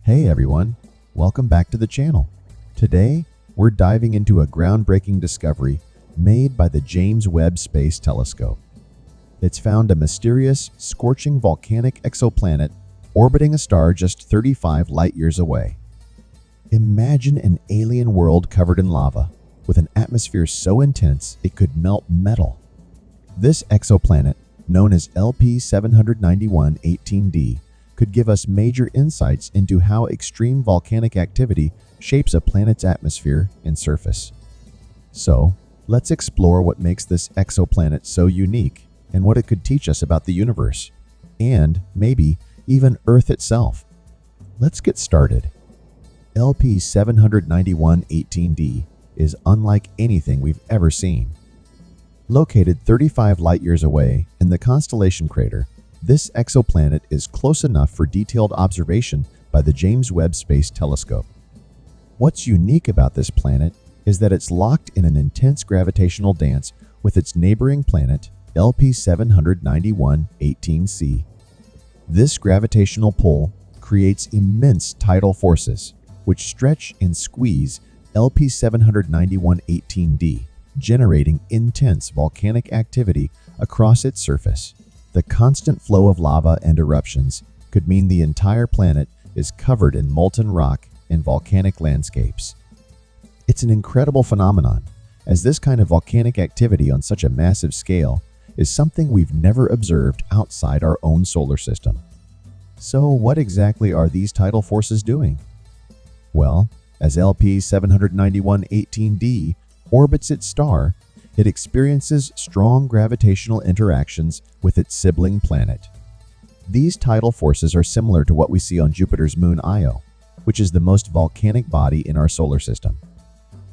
Hey everyone, welcome back to the channel. Today, we're diving into a groundbreaking discovery made by the James Webb Space Telescope. It's found a mysterious, scorching volcanic exoplanet orbiting a star just 35 light-years away. Imagine an alien world covered in lava, with an atmosphere so intense it could melt metal. This exoplanet, known as LP 791-18d, could give us major insights into how extreme volcanic activity shapes a planet's atmosphere and surface. So, let's explore what makes this exoplanet so unique and what it could teach us about the universe, and maybe even Earth itself. Let's get started. LP 791-18d is unlike anything we've ever seen. Located 35 light-years away in the constellation crater, this exoplanet is close enough for detailed observation by the James Webb Space Telescope. What's unique about this planet is that it's locked in an intense gravitational dance with its neighboring planet, LP 791-18c. This gravitational pull creates immense tidal forces, which stretch and squeeze LP 791-18d, generating intense volcanic activity across its surface. The constant flow of lava and eruptions could mean the entire planet is covered in molten rock and volcanic landscapes. It's an incredible phenomenon, as this kind of volcanic activity on such a massive scale is something we've never observed outside our own solar system. So what exactly are these tidal forces doing? Well, as LP 791-18d orbits its star, it experiences strong gravitational interactions with its sibling planet. These tidal forces are similar to what we see on Jupiter's moon Io, which is the most volcanic body in our solar system.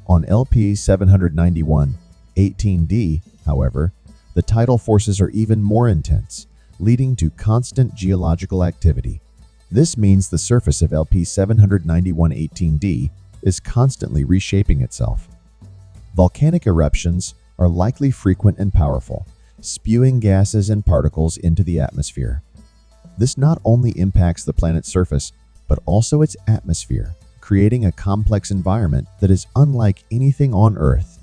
On LP 791-18d, however, the tidal forces are even more intense, leading to constant geological activity. This means the surface of LP 791-18d is constantly reshaping itself. Volcanic eruptions are likely frequent and powerful, spewing gases and particles into the atmosphere. This not only impacts the planet's surface, but also its atmosphere, creating a complex environment that is unlike anything on Earth.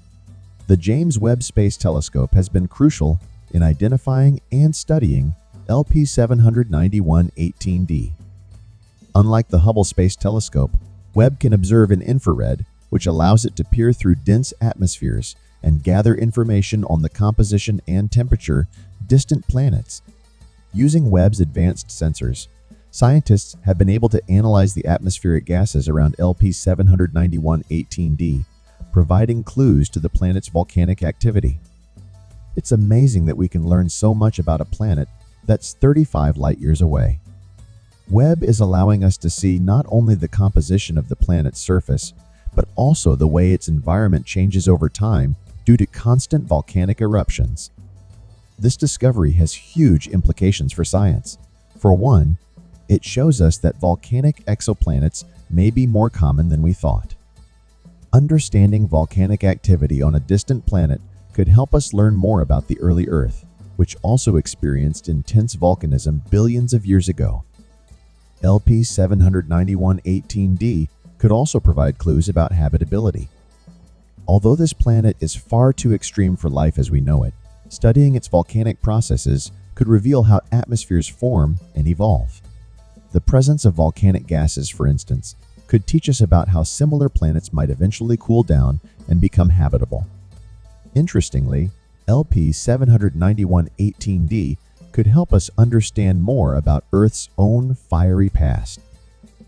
The James Webb Space Telescope has been crucial in identifying and studying LP 791-18d. Unlike the Hubble Space Telescope, Webb can observe in infrared, which allows it to peer through dense atmospheres and gather information on the composition and temperature of distant planets. Using Webb's advanced sensors, scientists have been able to analyze the atmospheric gases around LP 791-18d, providing clues to the planet's volcanic activity. It's amazing that we can learn so much about a planet that's 35 light-years away. Webb is allowing us to see not only the composition of the planet's surface, but also the way its environment changes over time due to constant volcanic eruptions. This discovery has huge implications for science. For one, it shows us that volcanic exoplanets may be more common than we thought. Understanding volcanic activity on a distant planet could help us learn more about the early Earth, which also experienced intense volcanism billions of years ago. LP 791-18d could also provide clues about habitability. Although this planet is far too extreme for life as we know it, studying its volcanic processes could reveal how atmospheres form and evolve. The presence of volcanic gases, for instance, could teach us about how similar planets might eventually cool down and become habitable. Interestingly, LP 791-18d could help us understand more about Earth's own fiery past.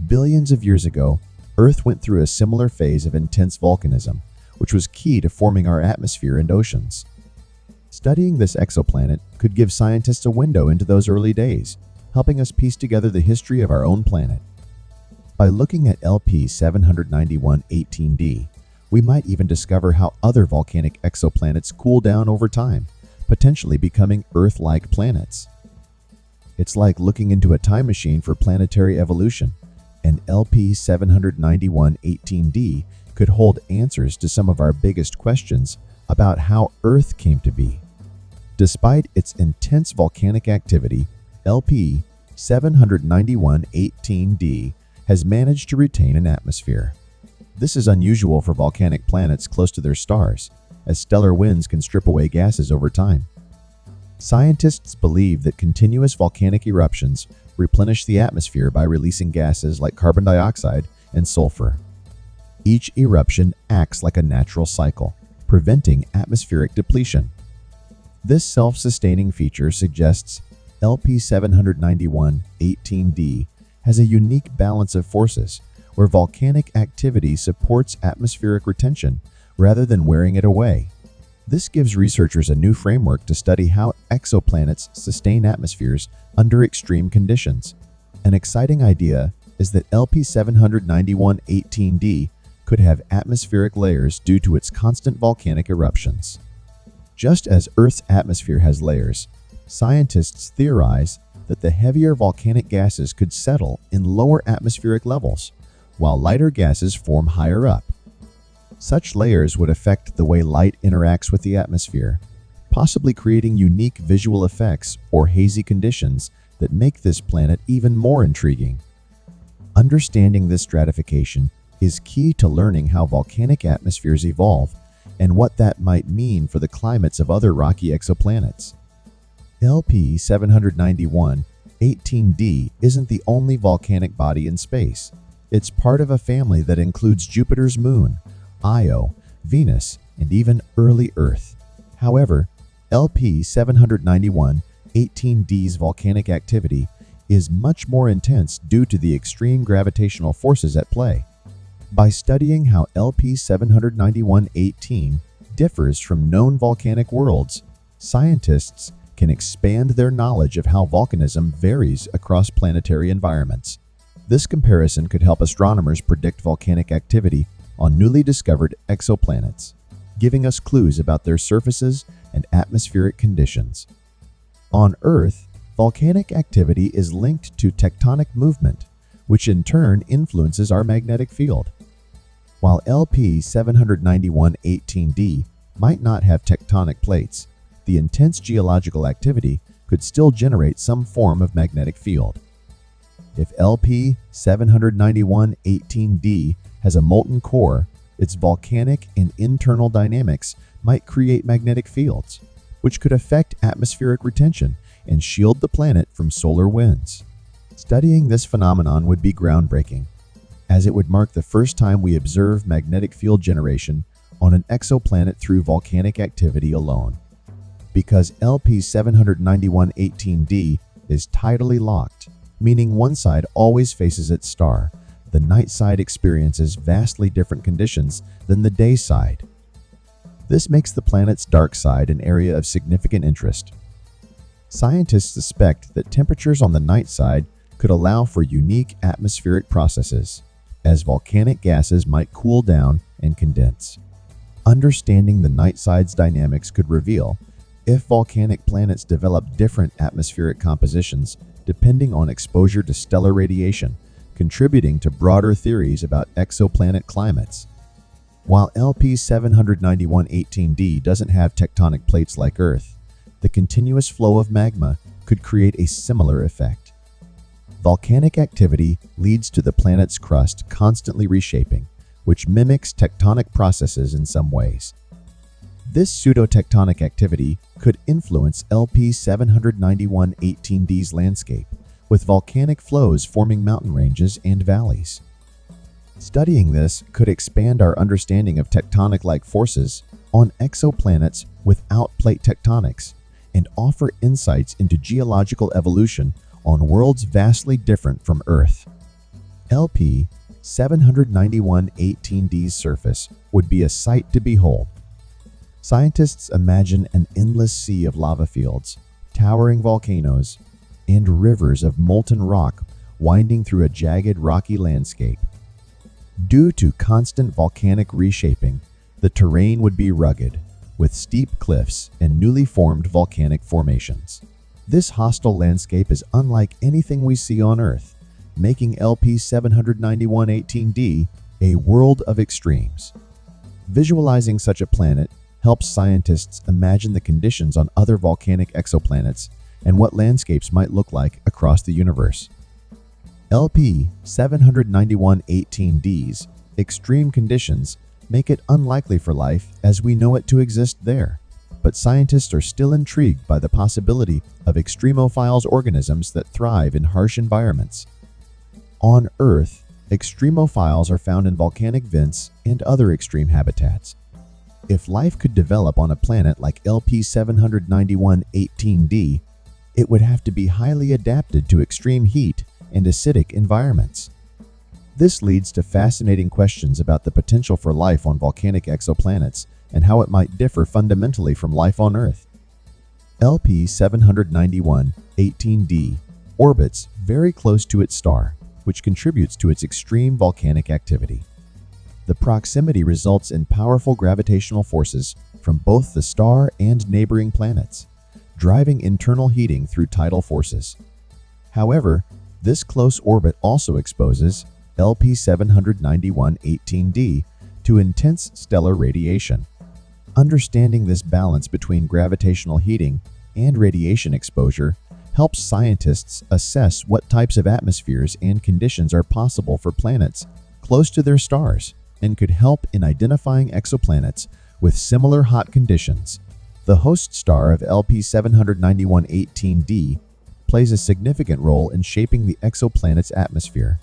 Billions of years ago, Earth went through a similar phase of intense volcanism, which was key to forming our atmosphere and oceans. Studying this exoplanet could give scientists a window into those early days, helping us piece together the history of our own planet. By looking at LP 791-18d, we might even discover how other volcanic exoplanets cool down over time, potentially becoming Earth-like planets. It's like looking into a time machine for planetary evolution, and LP 791-18d could hold answers to some of our biggest questions about how Earth came to be. Despite its intense volcanic activity, LP 791-18d has managed to retain an atmosphere. This is unusual for volcanic planets close to their stars, as stellar winds can strip away gases over time. Scientists believe that continuous volcanic eruptions replenish the atmosphere by releasing gases like carbon dioxide and sulfur. Each eruption acts like a natural cycle, preventing atmospheric depletion. This self-sustaining feature suggests LP 791-18d has a unique balance of forces where volcanic activity supports atmospheric retention rather than wearing it away. This gives researchers a new framework to study how exoplanets sustain atmospheres under extreme conditions. An exciting idea is that LP 791-18d could have atmospheric layers due to its constant volcanic eruptions. Just as Earth's atmosphere has layers, scientists theorize that the heavier volcanic gases could settle in lower atmospheric levels, while lighter gases form higher up. Such layers would affect the way light interacts with the atmosphere, possibly creating unique visual effects or hazy conditions that make this planet even more intriguing. Understanding this stratification is key to learning how volcanic atmospheres evolve and what that might mean for the climates of other rocky exoplanets. LP 791-18d isn't the only volcanic body in space. It's part of a family that includes Jupiter's moon, Io, Venus, and even early Earth. However, LP 791-18d's volcanic activity is much more intense due to the extreme gravitational forces at play. By studying how LP 791-18 differs from known volcanic worlds, scientists can expand their knowledge of how volcanism varies across planetary environments. This comparison could help astronomers predict volcanic activity on newly discovered exoplanets, giving us clues about their surfaces and atmospheric conditions. On Earth, volcanic activity is linked to tectonic movement, which in turn influences our magnetic field. While LP 791-18d might not have tectonic plates, the intense geological activity could still generate some form of magnetic field. If LP 791-18d has a molten core, its volcanic and internal dynamics might create magnetic fields, which could affect atmospheric retention and shield the planet from solar winds. Studying this phenomenon would be groundbreaking, as it would mark the first time we observe magnetic field generation on an exoplanet through volcanic activity alone. Because LP 791-18d is tidally locked, meaning one side always faces its star, the night side experiences vastly different conditions than the day side. This makes the planet's dark side an area of significant interest. Scientists suspect that temperatures on the night side could allow for unique atmospheric processes, as volcanic gases might cool down and condense. Understanding the night side's dynamics could reveal if volcanic planets develop different atmospheric compositions depending on exposure to stellar radiation, contributing to broader theories about exoplanet climates. While LP 791-18d doesn't have tectonic plates like Earth, the continuous flow of magma could create a similar effect. Volcanic activity leads to the planet's crust constantly reshaping, which mimics tectonic processes in some ways. This pseudo-tectonic activity could influence LP 791-18d's landscape, with volcanic flows forming mountain ranges and valleys. Studying this could expand our understanding of tectonic-like forces on exoplanets without plate tectonics and offer insights into geological evolution on worlds vastly different from Earth. LP 791-18d's surface would be a sight to behold. Scientists imagine an endless sea of lava fields, towering volcanoes, and rivers of molten rock winding through a jagged rocky landscape. Due to constant volcanic reshaping, the terrain would be rugged, with steep cliffs and newly formed volcanic formations. This hostile landscape is unlike anything we see on Earth, making LP 791-18d a world of extremes. Visualizing such a planet helps scientists imagine the conditions on other volcanic exoplanets and what landscapes might look like across the universe. LP 79118D's extreme conditions make it unlikely for life as we know it to exist there, but scientists are still intrigued by the possibility of extremophiles organisms that thrive in harsh environments. On Earth, extremophiles are found in volcanic vents and other extreme habitats. If life could develop on a planet like LP 79118D, it would have to be highly adapted to extreme heat and acidic environments. This leads to fascinating questions about the potential for life on volcanic exoplanets and how it might differ fundamentally from life on Earth. LP 79118D orbits very close to its star, which contributes to its extreme volcanic activity. The proximity results in powerful gravitational forces from both the star and neighboring planets, driving internal heating through tidal forces. However, this close orbit also exposes LP 79118D to intense stellar radiation. Understanding this balance between gravitational heating and radiation exposure helps scientists assess what types of atmospheres and conditions are possible for planets close to their stars and could help in identifying exoplanets with similar hot conditions. The host star of LP 79118D plays a significant role in shaping the exoplanet's atmosphere.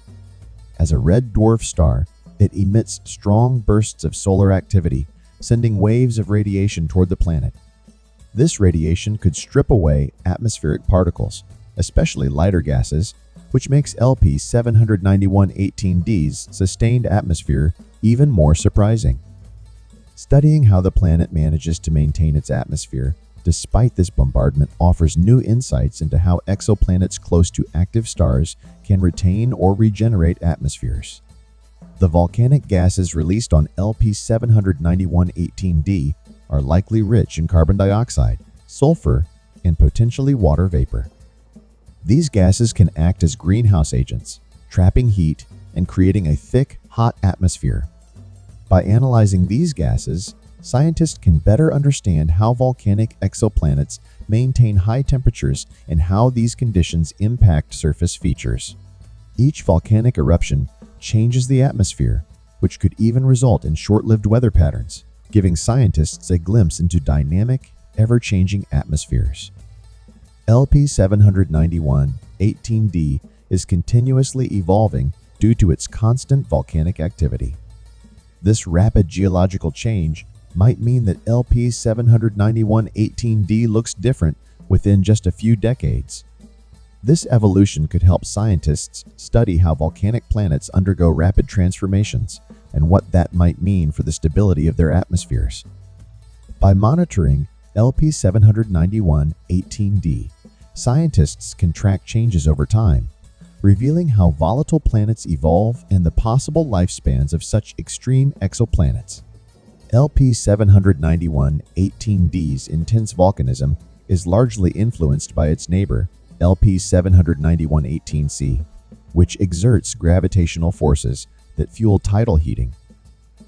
As a red dwarf star, it emits strong bursts of solar activity, sending waves of radiation toward the planet. This radiation could strip away atmospheric particles, especially lighter gases, which makes LP 79118D's sustained atmosphere even more surprising. Studying how the planet manages to maintain its atmosphere despite this bombardment offers new insights into how exoplanets close to active stars can retain or regenerate atmospheres. The volcanic gases released on LP 79118D are likely rich in carbon dioxide, sulfur, and potentially water vapor. These gases can act as greenhouse agents, trapping heat and creating a thick, hot atmosphere. By analyzing these gases, scientists can better understand how volcanic exoplanets maintain high temperatures and how these conditions impact surface features. Each volcanic eruption changes the atmosphere, which could even result in short-lived weather patterns, giving scientists a glimpse into dynamic, ever-changing atmospheres. LP 79118D is continuously evolving due to its constant volcanic activity. This rapid geological change might mean that LP 79118D looks different within just a few decades. This evolution could help scientists study how volcanic planets undergo rapid transformations and what that might mean for the stability of their atmospheres. By monitoring LP 79118D, scientists can track changes over time, revealing how volatile planets evolve and the possible lifespans of such extreme exoplanets. LP 79118D's intense volcanism is largely influenced by its neighbor, LP 79118C, which exerts gravitational forces that fuel tidal heating.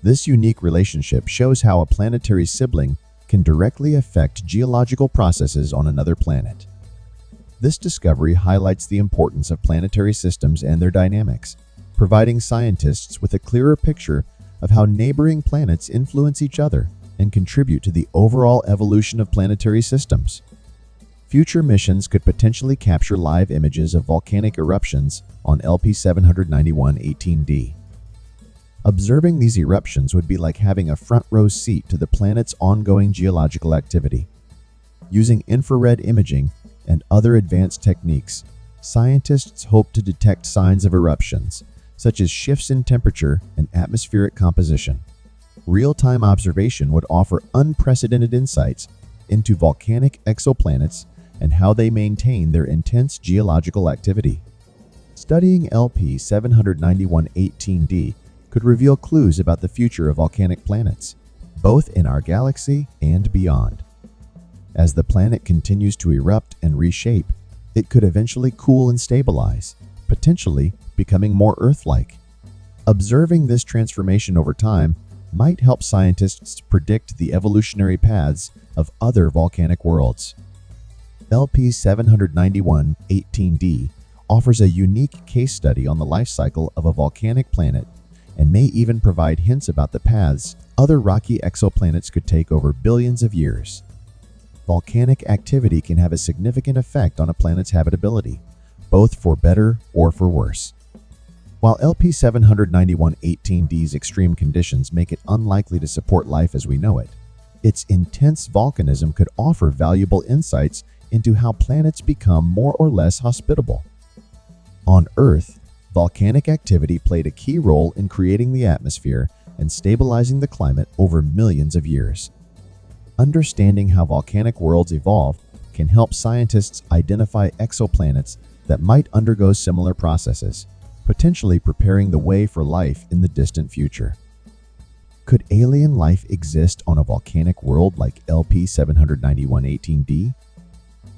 This unique relationship shows how a planetary sibling can directly affect geological processes on another planet. This discovery highlights the importance of planetary systems and their dynamics, providing scientists with a clearer picture of how neighboring planets influence each other and contribute to the overall evolution of planetary systems. Future missions could potentially capture live images of volcanic eruptions on LP 79118D. Observing these eruptions would be like having a front-row seat to the planet's ongoing geological activity. Using infrared imaging and other advanced techniques, scientists hope to detect signs of eruptions, such as shifts in temperature and atmospheric composition. Real-time observation would offer unprecedented insights into volcanic exoplanets and how they maintain their intense geological activity. Studying LP 79118D could reveal clues about the future of volcanic planets, both in our galaxy and beyond. As the planet continues to erupt and reshape, it could eventually cool and stabilize, potentially becoming more Earth-like. Observing this transformation over time might help scientists predict the evolutionary paths of other volcanic worlds. LP 79118D offers a unique case study on the life cycle of a volcanic planet and may even provide hints about the paths other rocky exoplanets could take over billions of years. Volcanic activity can have a significant effect on a planet's habitability, both for better or for worse. While LP 791-18D's extreme conditions make it unlikely to support life as we know it, its intense volcanism could offer valuable insights into how planets become more or less hospitable. On Earth, volcanic activity played a key role in creating the atmosphere and stabilizing the climate over millions of years. Understanding how volcanic worlds evolve can help scientists identify exoplanets that might undergo similar processes, potentially preparing the way for life in the distant future. Could alien life exist on a volcanic world like LP 791-18D?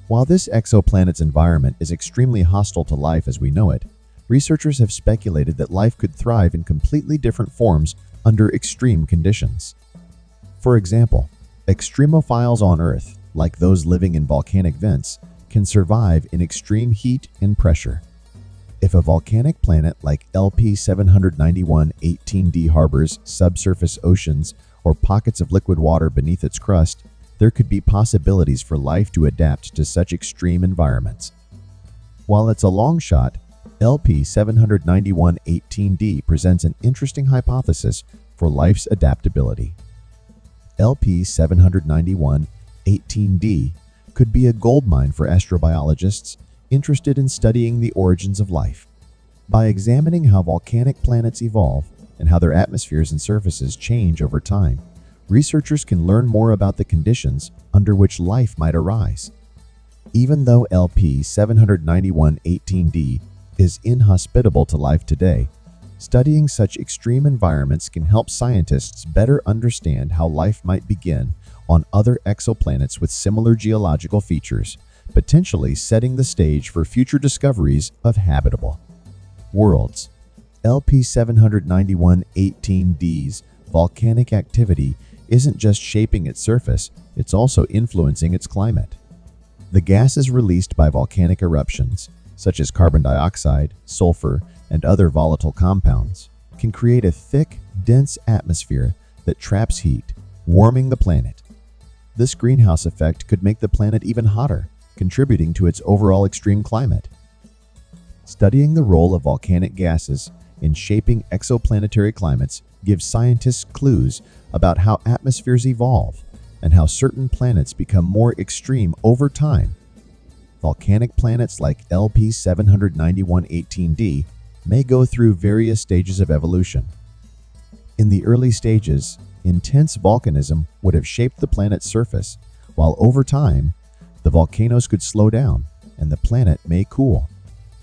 While this exoplanet's environment is extremely hostile to life as we know it, researchers have speculated that life could thrive in completely different forms under extreme conditions. For example, extremophiles on Earth, like those living in volcanic vents, can survive in extreme heat and pressure. If a volcanic planet like LP 791-18D harbors subsurface oceans or pockets of liquid water beneath its crust, there could be possibilities for life to adapt to such extreme environments. While it's a long shot, LP 791-18D presents an interesting hypothesis for life's adaptability. LP 791-18D could be a goldmine for astrobiologists interested in studying the origins of life. By examining how volcanic planets evolve and how their atmospheres and surfaces change over time, researchers can learn more about the conditions under which life might arise. Even though LP 791-18D is inhospitable to life today, studying such extreme environments can help scientists better understand how life might begin on other exoplanets with similar geological features, potentially setting the stage for future discoveries of habitable worlds. LP 791-18D's volcanic activity isn't just shaping its surface, it's also influencing its climate. The gases released by volcanic eruptions, such as carbon dioxide, sulfur, and other volatile compounds, can create a thick, dense atmosphere that traps heat, warming the planet. This greenhouse effect could make the planet even hotter, contributing to its overall extreme climate. Studying the role of volcanic gases in shaping exoplanetary climates gives scientists clues about how atmospheres evolve and how certain planets become more extreme over time. Volcanic planets like LP 791-18D may go through various stages of evolution. In the early stages, intense volcanism would have shaped the planet's surface, while over time, the volcanoes could slow down and the planet may cool.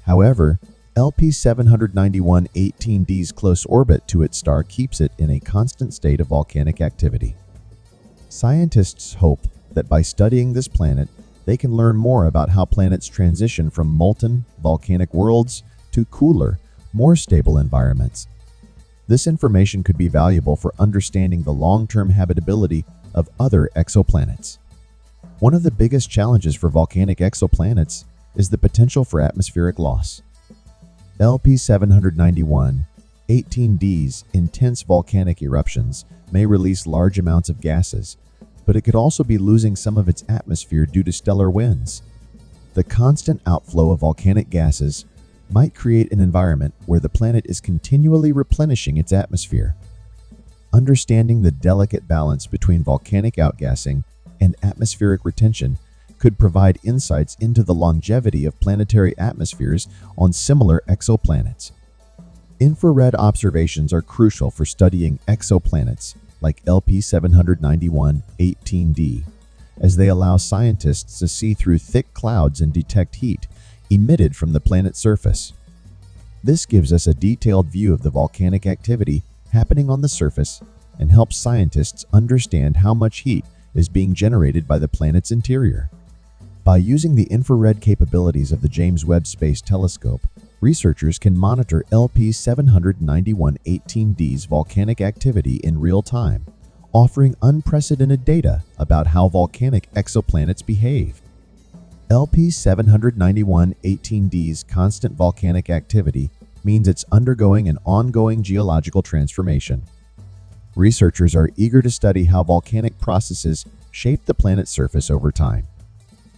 However, LP 791-18D's close orbit to its star keeps it in a constant state of volcanic activity. Scientists hope that by studying this planet, they can learn more about how planets transition from molten, volcanic worlds to cooler, more stable environments. This information could be valuable for understanding the long-term habitability of other exoplanets. One of the biggest challenges for volcanic exoplanets is the potential for atmospheric loss. LP 791-18D's intense volcanic eruptions may release large amounts of gases, but it could also be losing some of its atmosphere due to stellar winds. The constant outflow of volcanic gases might create an environment where the planet is continually replenishing its atmosphere. Understanding the delicate balance between volcanic outgassing and atmospheric retention could provide insights into the longevity of planetary atmospheres on similar exoplanets. Infrared observations are crucial for studying exoplanets like LP 791-18D, as they allow scientists to see through thick clouds and detect heat emitted from the planet's surface. This gives us a detailed view of the volcanic activity happening on the surface and helps scientists understand how much heat is being generated by the planet's interior. By using the infrared capabilities of the James Webb Space Telescope, researchers can monitor LP 791-18D's volcanic activity in real time, offering unprecedented data about how volcanic exoplanets behave. LP 791-18D's constant volcanic activity means it's undergoing an ongoing geological transformation. Researchers are eager to study how volcanic processes shape the planet's surface over time.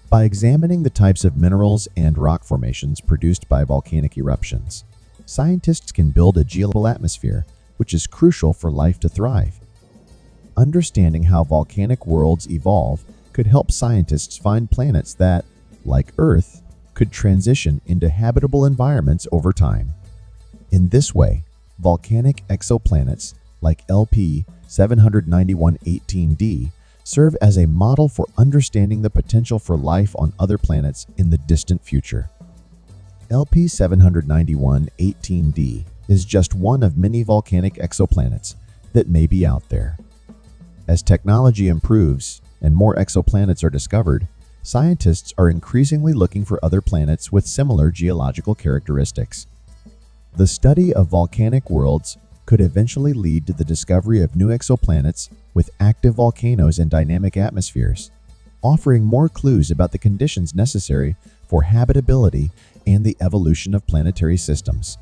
By examining the types of minerals and rock formations produced by volcanic eruptions, scientists can build a geological atmosphere, which is crucial for life to thrive. Understanding how volcanic worlds evolve could help scientists find planets that, like Earth, could transition into habitable environments over time. In this way, volcanic exoplanets like LP 791-18D serve as a model for understanding the potential for life on other planets in the distant future. LP 791-18D is just one of many volcanic exoplanets that may be out there. As technology improves and more exoplanets are discovered, scientists are increasingly looking for other planets with similar geological characteristics. The study of volcanic worlds could eventually lead to the discovery of new exoplanets with active volcanoes and dynamic atmospheres, offering more clues about the conditions necessary for habitability and the evolution of planetary systems.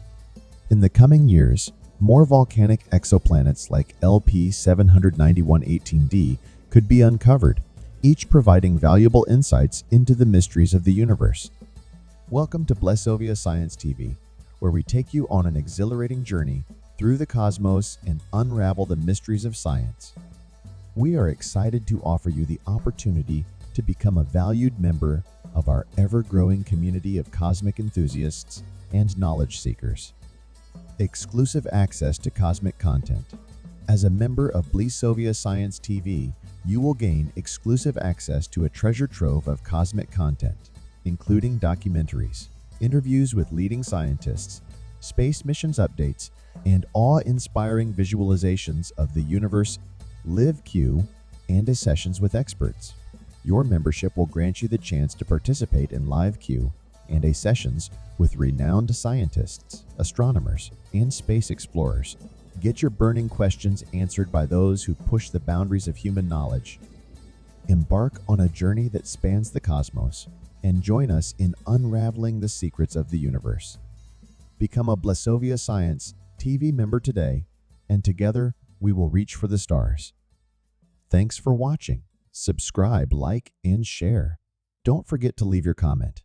In the coming years, more volcanic exoplanets like LP 791-18D could be uncovered, each providing valuable insights into the mysteries of the universe. Welcome to Blessovia Science TV, where we take you on an exhilarating journey through the cosmos and unravel the mysteries of science. We are excited to offer you the opportunity to become a valued member of our ever-growing community of cosmic enthusiasts and knowledge seekers. Exclusive access to cosmic content. As a member of Blessovia Science TV, you will gain exclusive access to a treasure trove of cosmic content, including documentaries, interviews with leading scientists, space missions updates, and awe-inspiring visualizations of the universe, live Q, and sessions with experts. Your membership will grant you the chance to participate in live Q and sessions with renowned scientists, astronomers, and space explorers. Get your burning questions answered by those who push the boundaries of human knowledge. Embark on a journey that spans the cosmos and join us in unraveling the secrets of the universe. Become a Blessovia Science TV member today, and together we will reach for the stars. Thanks for watching. Subscribe, like, and share. Don't forget to leave your comment.